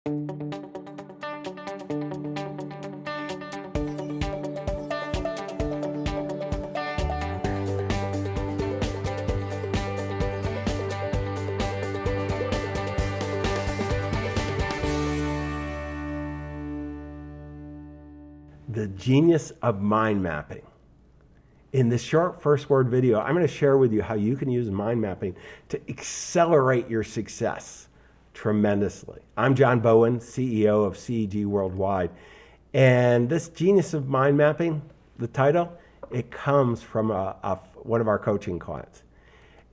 The genius of mind mapping. In this short first word video, I'm going to share with you how you can use mind mapping to accelerate your success tremendously. I'm John Bowen, CEO of CEG Worldwide. And this genius of mind mapping, the title, it comes from one of our coaching clients.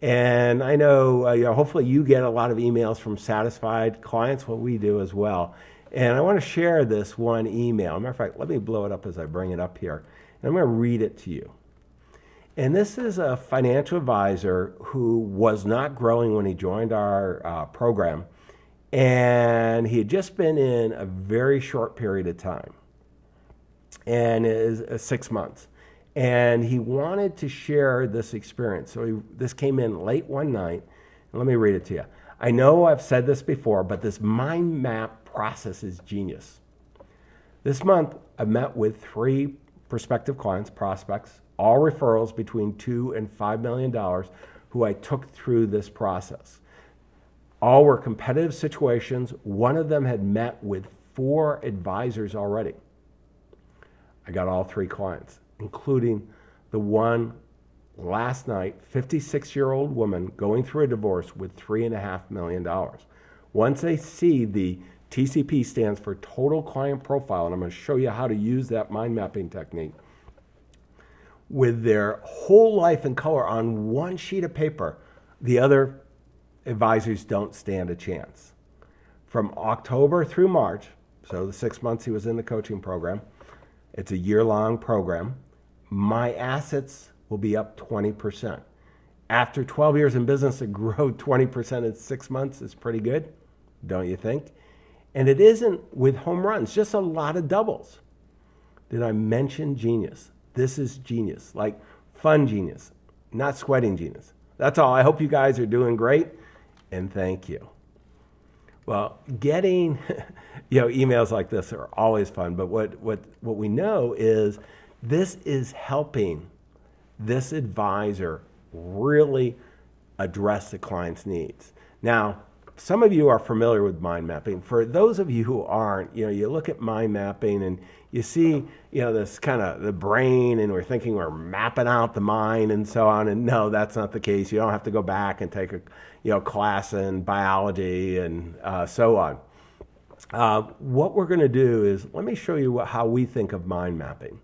And I know, hopefully you get a lot of emails from satisfied clients. Well, we do as well. And I want to share this one email. As a matter of fact, let me blow it up as I bring it up here. And I'm going to read it to you. And this is a financial advisor who was not growing when he joined our program. And he had just been in a very short period of time. And it is 6 months. And he wanted to share this experience. So this came in late one night. And let me read it to you. I know I've said this before, but this mind map process is genius. This month, I met with 3 prospective clients, prospects, all referrals between $2 and $5 million, who I took through this process. All were competitive situations. One of them had met with 4 advisors already. I got all 3 clients, including the one last night, 56-year-old woman going through a divorce with $3.5 million. Once they see the TCP stands for Total Client Profile, and I'm going to show you how to use that mind mapping technique. With their whole life in color on one sheet of paper, the other advisors don't stand a chance. From October through March, so the 6 months he was in the coaching program, it's a year-long program, my assets will be up 20%. After 12 years in business, to grow 20% in 6 months is pretty good, don't you think? And it isn't with home runs, just a lot of doubles. Did I mention genius? This is genius, like fun genius, not sweating genius. That's all. I hope you guys are doing great, and thank you. Well, getting emails like this are always fun, but what we know is this is helping this advisor really address the client's needs. Now, some of you are familiar with mind mapping. For those of you who aren't, you look at mind mapping and you see, this kind of the brain, and we're thinking we're mapping out the mind and so on. And no, that's not the case. You don't have to go back and take a class in biology and so on. What we're going to do is, let me show you how we think of mind mapping.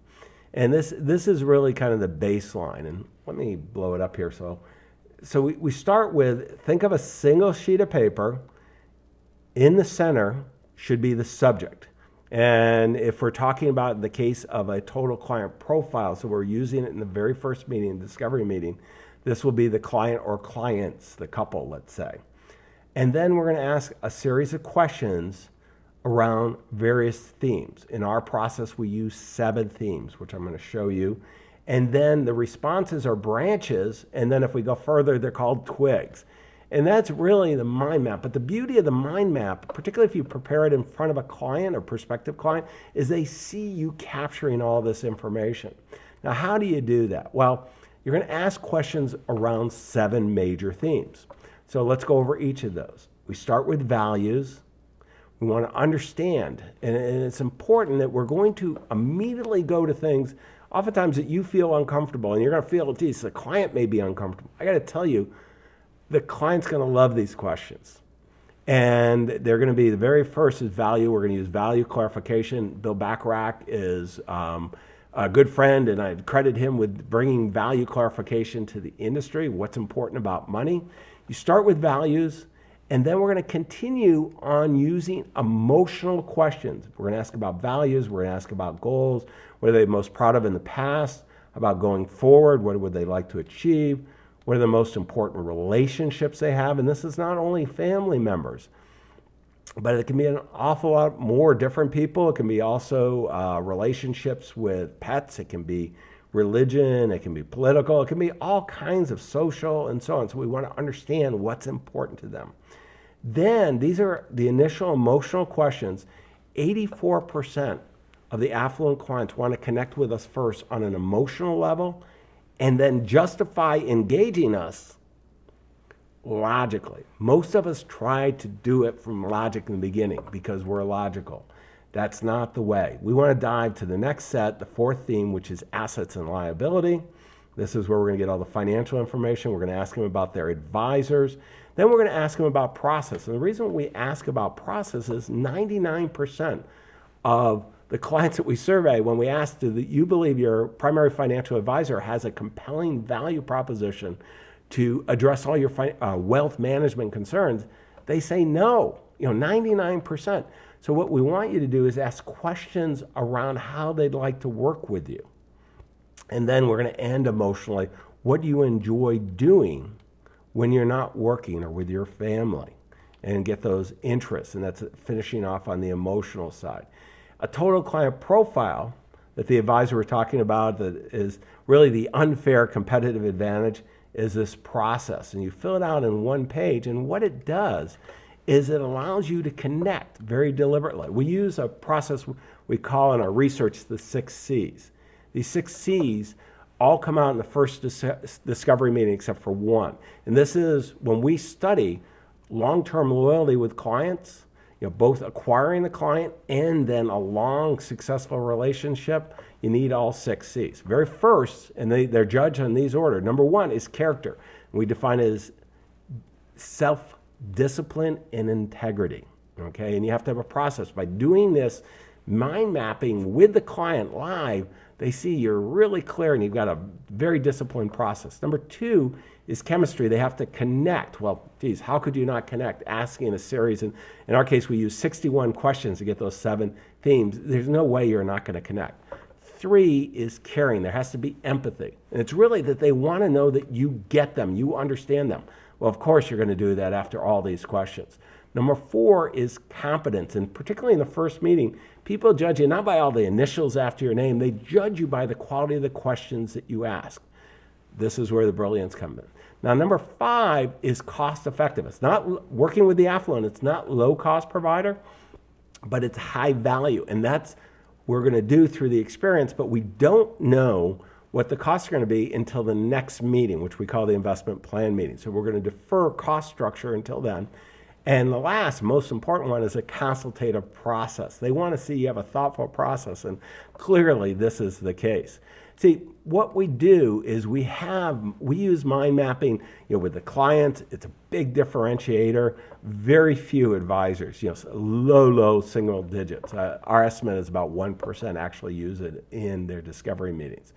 And this is really kind of the baseline. And let me blow it up here. So we start with, think of a single sheet of paper. In the center should be the subject. And if we're talking about the case of a total client profile, so we're using it in the very first meeting, discovery meeting, this will be the client or clients, the couple, let's say. And then we're going to ask a series of questions around various themes. In our process, we use 7 themes, which I'm going to show you. And then the responses are branches, and then if we go further, they're called twigs. And that's really the mind map. But the beauty of the mind map, particularly if you prepare it in front of a client or prospective client, is they see you capturing all this information. Now, how do you do that? Well, you're going to ask questions around 7 major themes. So let's go over each of those. We start with values. We want to understand, and it's important that we're going to immediately go to things oftentimes that you feel uncomfortable, and you're going to feel, geez, the client may be uncomfortable. I got to tell you, the client's going to love these questions. And they're going to be, the very first is value. We're going to use value clarification. Bill Bacharach is a good friend, and I credit him with bringing value clarification to the industry, what's important about money. You start with values, and then we're going to continue on using emotional questions. We're going to ask about values. We're going to ask about goals. What are they most proud of in the past? About going forward? What would they like to achieve? What are the most important relationships they have? And this is not only family members, but it can be an awful lot more different people. It can be also relationships with pets. It can be religion. It can be political. It can be all kinds of social and so on. So we want to understand what's important to them. Then these are the initial emotional questions. 84% of the affluent clients want to connect with us first on an emotional level and then justify engaging us logically. Most of us try to do it from logic in the beginning because we're logical. That's not the way. We want to dive to the next set, the fourth theme, which is assets and liability. This is where we're going to get all the financial information. We're going to ask them about their advisors. Then we're going to ask them about process. And the reason we ask about process is 99% of the clients that we survey, when we ask, do you believe your primary financial advisor has a compelling value proposition to address all your wealth management concerns, they say no, 99%. So what we want you to do is ask questions around how they'd like to work with you. And then we're going to end emotionally. What do you enjoy doing when you're not working or with your family? And get those interests. And that's finishing off on the emotional side. A total client profile that the advisor we're talking about that is really the unfair competitive advantage is this process. And you fill it out in one page. And what it does is it allows you to connect very deliberately. We use a process we call in our research the 6 C's. These 6 C's all come out in the first discovery meeting except for one. And this is when we study long-term loyalty with clients, both acquiring the client and then a long, successful relationship, you need all 6 C's. Very first, and they're judged on these order. Number 1 is character. We define it as self-discipline and integrity. Okay, and you have to have a process. By doing this mind mapping with the client live, they see you're really clear and you've got a very disciplined process. Number 2 is chemistry. They have to connect. Well, geez, how could you not connect? Asking a series, and in our case, we use 61 questions to get those 7 themes. There's no way you're not going to connect. 3 is caring. There has to be empathy. And it's really that they want to know that you get them, you understand them. Well, of course, you're going to do that after all these questions. Number 4 is competence, and particularly in the first meeting, people judge you not by all the initials after your name, they judge you by the quality of the questions that you ask. This is where the brilliance comes in. Now, number 5 is cost effective. It's not working with the affluent, it's not low cost provider, but it's high value, and that's we're going to do through the experience, but we don't know what the costs are going to be until the next meeting, which we call the investment plan meeting. So we're going to defer cost structure until then. And the last, most important one is a consultative process. They want to see you have a thoughtful process, and clearly this is the case. See, what we do is we use mind mapping, with the clients. It's a big differentiator. Very few advisors, low single digits. Our estimate is about 1% actually use it in their discovery meetings.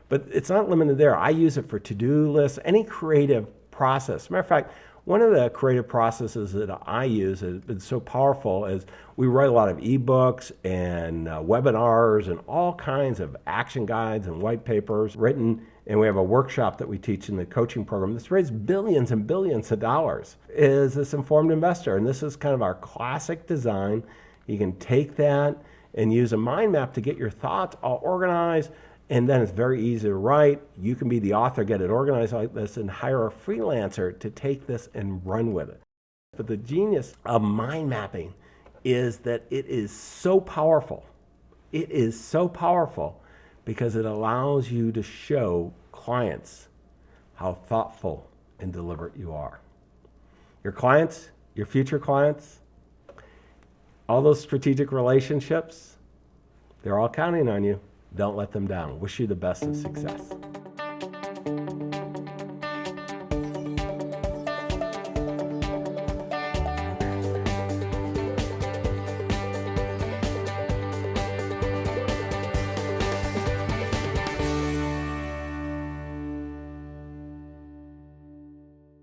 But it's not limited there. I use it for to-do lists, any creative process. Matter of fact, one of the creative processes that I use has been so powerful is we write a lot of ebooks and webinars and all kinds of action guides and white papers written, and we have a workshop that we teach in the coaching program that's raised billions and billions of dollars, is this informed investor. And this is kind of our classic design. You can take that and use a mind map to get your thoughts all organized. And then it's very easy to write. You can be the author, get it organized like this, and hire a freelancer to take this and run with it. But the genius of mind mapping is that it is so powerful. It is so powerful because it allows you to show clients how thoughtful and deliberate you are. Your clients, your future clients, all those strategic relationships, they're all counting on you. Don't let them down. Wish you the best of success.